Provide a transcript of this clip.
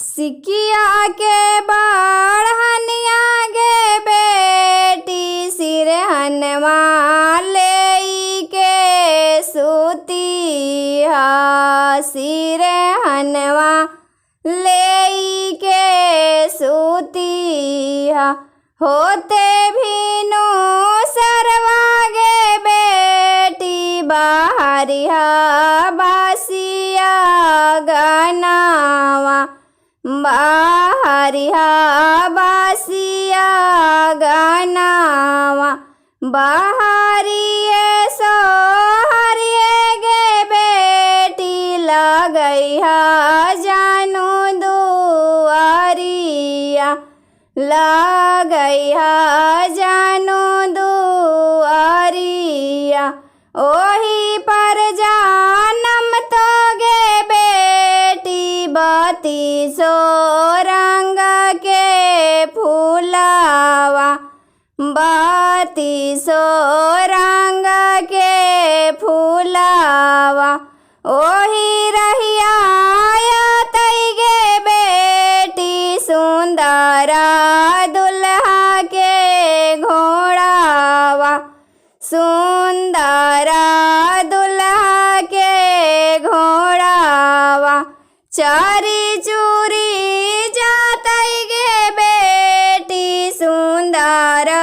सिकिया के बढ़निया गे बेटी सिरहनवा ले के सुतिया सिरहनवा ले के सुतिया होते भीनो सरवा गे बेटी बाहरिया बासिया गनावा बाहरिया बासिया गनावा बाहरिए सो हरिए गे बेटी लगैया जानू दुआरिया लगैया जानू दुआरिया ओही पर जानम तो गे बेटी बती सो रंग के फूलावा बती सो रंग के फूलावा ओही रहिया तई गे बेटी सुंदरा दुल्हा के घोड़ावा सुंदरा दुल्हा के घोड़ावा चारी चूरी जातई गे बेटी सुंदरा